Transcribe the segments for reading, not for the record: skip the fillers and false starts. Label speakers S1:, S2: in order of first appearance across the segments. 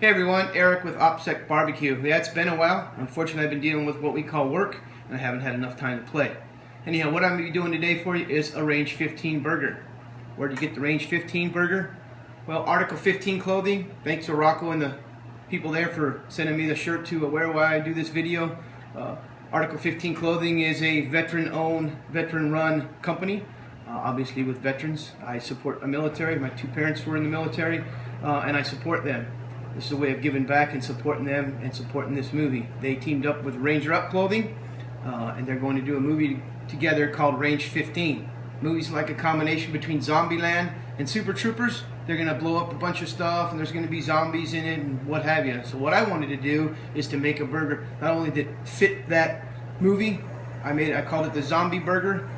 S1: Hey everyone, Eric with OpSec Barbecue. Yeah, it's been a while. Unfortunately, I've been dealing with what we call work, and I haven't had enough time to play. Anyhow, what I'm going to be doing today for you is a Range 15 burger. Where do you get the Range 15 burger? Well, Article 15 Clothing. Thanks to Rocco and the people there for sending me the shirt to wear while I do this video. Article 15 Clothing is a veteran-owned, veteran-run company. Obviously with veterans. I support the military. My two parents were in the military, and I support them. This is a way of giving back and supporting them and supporting this movie. They teamed up with Ranger Up Clothing, and they're going to do a movie together called Range 15. Movie's like a combination between Zombieland and Super Troopers. They're going to blow up a bunch of stuff, and there's going to be zombies in it and what have you. So what I wanted to do is to make a burger not only that fit that movie. I called it the Zombie Burger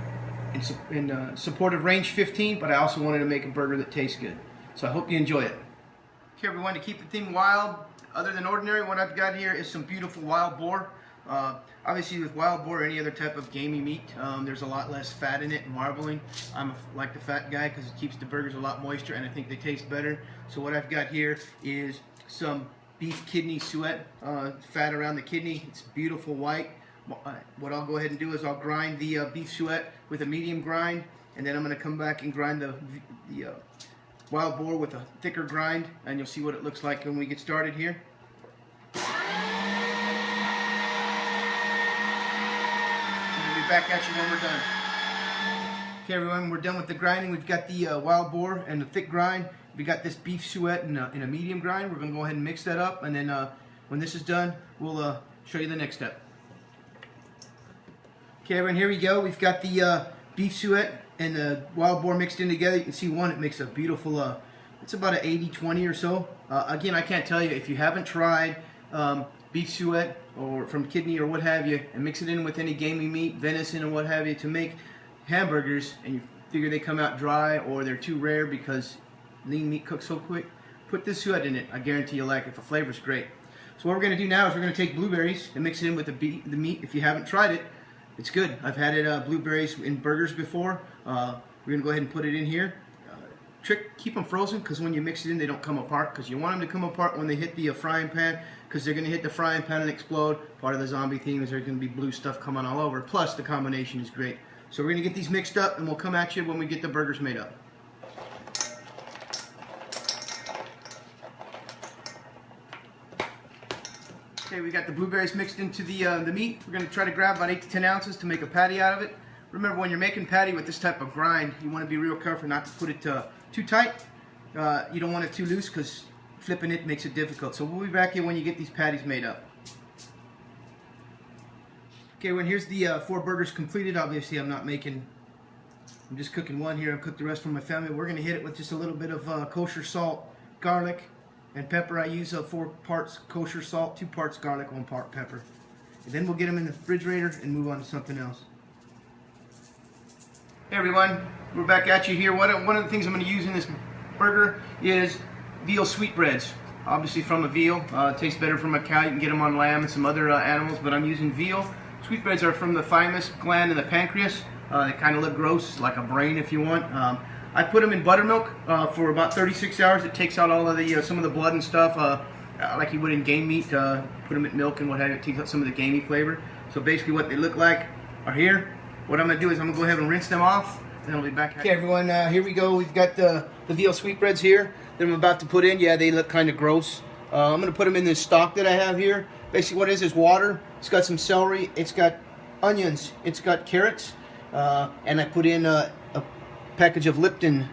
S1: in support of Range 15, but I also wanted to make a burger that tastes good. So I hope you enjoy it. Okay everyone, to keep the theme wild, other than ordinary, what I've got here is some beautiful wild boar. Obviously with wild boar or any other type of gamey meat, there's a lot less fat in it and marbling. I'm like the fat guy because it keeps the burgers a lot moister and I think they taste better. So what I've got here is some beef kidney suet, fat around the kidney. It's beautiful white. What I'll go ahead and do is I'll grind the beef suet with a medium grind, and then I'm going to come back and grind the wild boar with a thicker grind, and you'll see what it looks like when we get started here. We'll be back at you when we're done. Okay everyone, we're done with the grinding. We've got the wild boar and the thick grind. We got this beef suet in a medium grind. We're going to go ahead and mix that up, and then when this is done, we'll show you the next step. Okay everyone, here we go. We've got the beef suet and the wild boar mixed in together. You can see it makes a beautiful, it's about an 80-20 or so. Again, I can't tell you, if you haven't tried beef suet or from kidney or what have you, and mix it in with any gamey meat, venison or what have you, to make hamburgers, and you figure they come out dry or they're too rare because lean meat cooks so quick, put this suet in it. I guarantee you'll like it. The flavor's great. So what we're going to do now is we're going to take blueberries and mix it in with the meat. If you haven't tried it, it's good. I've had it blueberries in burgers before. We're going to go ahead and put it in here. Keep them frozen, because when you mix it in, they don't come apart, because you want them to come apart when they hit the frying pan, because they're going to hit the frying pan and explode. Part of the zombie theme is there's going to be blue stuff coming all over. Plus, the combination is great. So we're going to get these mixed up, and we'll come at you when we get the burgers made up. Okay, we got the blueberries mixed into the meat. We're going to try to grab about 8 to 10 ounces to make a patty out of it. Remember, when you're making patty with this type of grind, you want to be real careful not to put it too tight. You don't want it too loose, because flipping it makes it difficult. So we'll be back here when you get these patties made up. Okay, here's the 4 burgers completed. Obviously, I'm just cooking one here. I'll cook the rest for my family. We're going to hit it with just a little bit of kosher salt, garlic, and pepper. I use 4 parts kosher salt, 2 parts garlic, 1 part pepper. And then we'll get them in the refrigerator and move on to something else. Hey everyone, we're back at you here. One of the things I'm going to use in this burger is veal sweetbreads. Obviously from a veal. It tastes better from a cow. You can get them on lamb and some other animals, but I'm using veal. Sweetbreads are from the thymus gland in the pancreas. They kind of look gross, like a brain if you want. I put them in buttermilk for about 36 hours. It takes out all of the some of the blood and stuff, like you would in game meat. Put them in milk and what have you. It takes out some of the gamey flavor. So basically what they look like are here. What I'm going to do is I'm going to go ahead and rinse them off, and I'll be back. Okay everyone, here we go. We've got the veal sweetbreads here that I'm about to put in. Yeah, they look kind of gross. I'm going to put them in this stock that I have here. Basically what it is water. It's got some celery. It's got onions. It's got carrots. And I put in a package of Lipton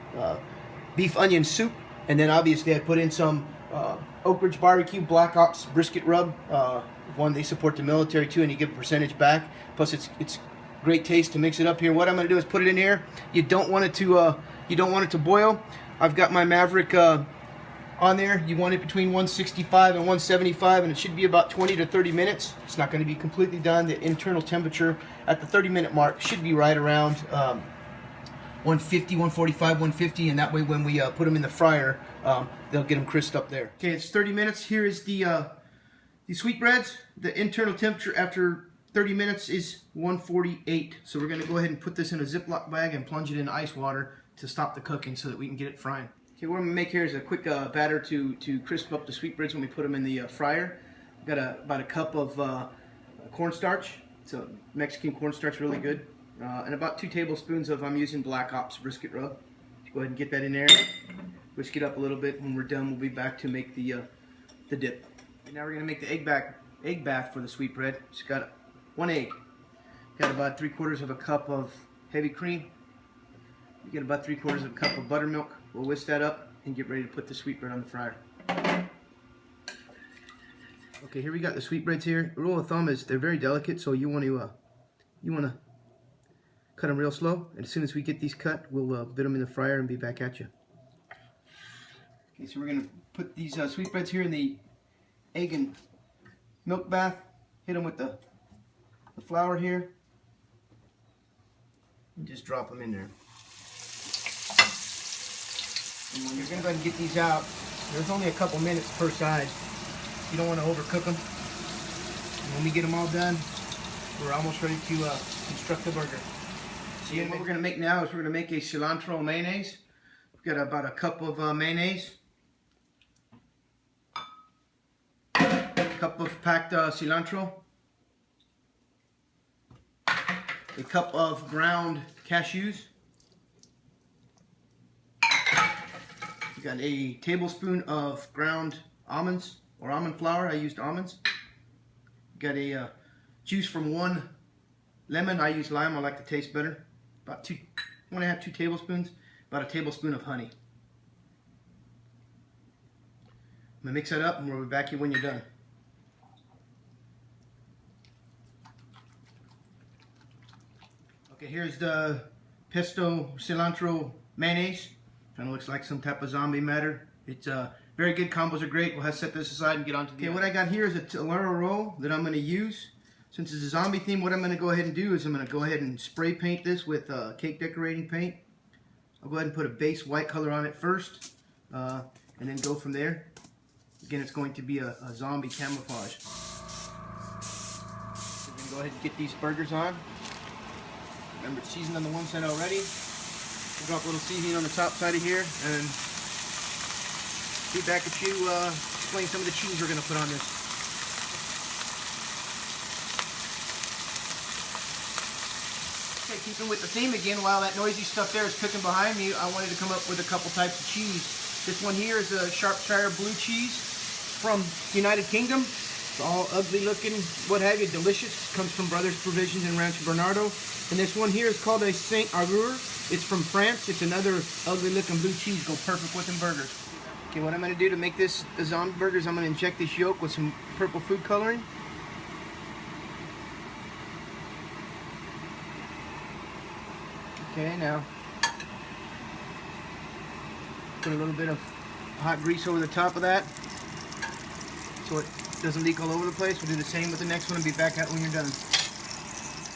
S1: beef onion soup. And then obviously I put in some Oak Ridge Barbecue Black Ops brisket rub. One, they support the military too, and you get a percentage back. Plus it's great taste to mix it up here. What I'm going to do is put it in here. You don't want it to boil. I've got my Maverick on there. You want it between 165 and 175, and it should be about 20 to 30 minutes. It's not going to be completely done. The internal temperature at the 30-minute mark should be right around 150, 145, 150, and that way when we put them in the fryer, they'll get them crisped up there. Okay, it's 30 minutes. Here is the sweetbreads. The internal temperature after 30 minutes is 148. So we're going to go ahead and put this in a Ziploc bag and plunge it in ice water to stop the cooking so that we can get it frying. Okay, what I'm going to make here is a quick batter to crisp up the sweetbreads when we put them in the fryer. I've got about a cup of cornstarch. It's a Mexican cornstarch, really good. And about 2 tablespoons of, I'm using Black Ops brisket rub. Go ahead and get that in there. Whisk it up a little bit. When we're done, we'll be back to make the dip. And now we're going to make the egg bath for the sweetbread. Just got 1 egg. Got about 3/4 of a cup of heavy cream. You get about 3/4 of a cup of buttermilk. We'll whisk that up and get ready to put the sweetbread on the fryer. Okay, here we got the sweetbreads here. The rule of thumb is they're very delicate, so you want to cut them real slow. And as soon as we get these cut, we'll bit them in the fryer and be back at you. Okay, so we're gonna put these sweetbreads here in the egg and milk bath. Hit them with the flour here, and just drop them in there. And when you're gonna go ahead and get these out, there's only a couple minutes per side. You don't want to overcook them. And when we get them all done, we're almost ready to construct the burger. So what we're going to make now is we're going to make a cilantro mayonnaise. We've got about a cup of mayonnaise, a cup of packed cilantro, a cup of ground cashews. We've got a tablespoon of ground almonds or almond flour. I used almonds. Got a juice from 1 lemon. I use lime. I like the taste better. About 1.5 2 tablespoons. About a tablespoon of honey. I'm gonna mix that up, and we'll be back here when you're done. Okay, here's the pesto cilantro mayonnaise. Kind of looks like some type of zombie matter. It's very good. Combos are great. We'll have to set this aside and get on to the Okay, what I got here is a Cilantro roll that I'm going to use. Since it's a zombie theme, what I'm going to go ahead and do is I'm going to go ahead and spray paint this with cake decorating paint. I'll go ahead and put a base white color on it first, and then go from there. Again, it's going to be a zombie camouflage. So we're going to go ahead and get these burgers on. Remember, it's seasoned on the one side already. We'll drop a little seasoning on the top side of here, and be back at you explain some of the cheese we're going to put on this. Okay, keeping with the theme again, while that noisy stuff there is cooking behind me, I wanted to come up with a couple types of cheese. This one here is a Shropshire blue cheese from the United Kingdom. It's all ugly looking, what have you, delicious. Comes from Brothers Provisions in Rancho Bernardo. And this one here is called a Saint Agur. It's from France. It's another ugly looking blue cheese. Go perfect with them burgers. Okay, what I'm going to do to make this a zombie burger is I'm going to inject this yolk with some purple food coloring. Okay, now put a little bit of hot grease over the top of that so it doesn't leak all over the place. We'll do the same with the next one and be back out when you're done.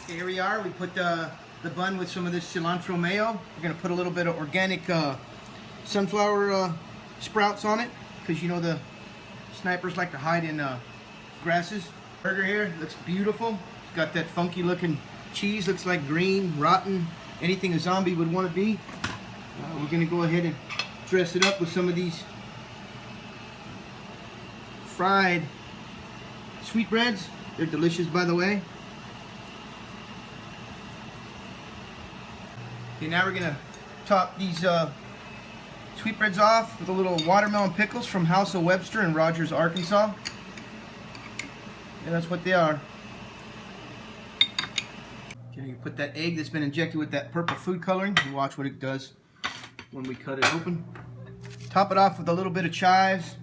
S1: Okay, here we are. We put the bun with some of this cilantro mayo. We're going to put a little bit of organic sunflower sprouts on it, because you know the snipers like to hide in grasses. Burger here looks beautiful. It's got that funky looking cheese. Looks like green, rotten, anything a zombie would want to be. We're going to go ahead and dress it up with some of these fried sweetbreads. They're delicious, by the way. Okay, now we're going to top these sweetbreads off with a little watermelon pickles from House of Webster in Rogers, Arkansas. And that's what they are. Okay, you put that egg that's been injected with that purple food coloring and watch what it does when we cut it open. Top it off with a little bit of chives.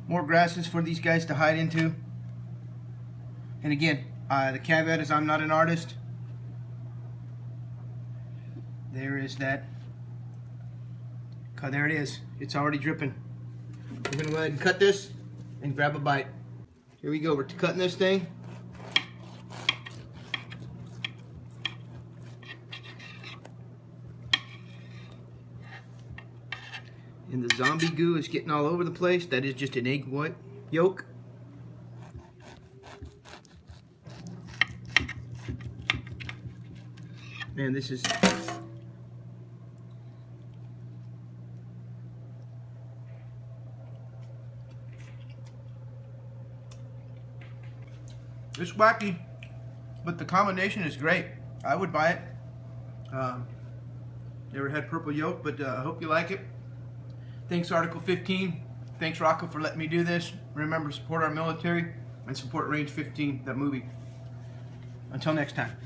S1: More grasses for these guys to hide into. And again, the caveat is I'm not an artist. There is that. There it is. It's already dripping. We're going to go ahead and cut this and grab a bite. Here we go. We're cutting this thing. And the zombie goo is getting all over the place. That is just an egg white yolk. Man, this is It's wacky, but the combination is great. I would buy it. Never had purple yolk, but I hope you like it. Thanks, Article 15. Thanks, Rocco, for letting me do this. Remember, support our military and support Range 15, that movie. Until next time.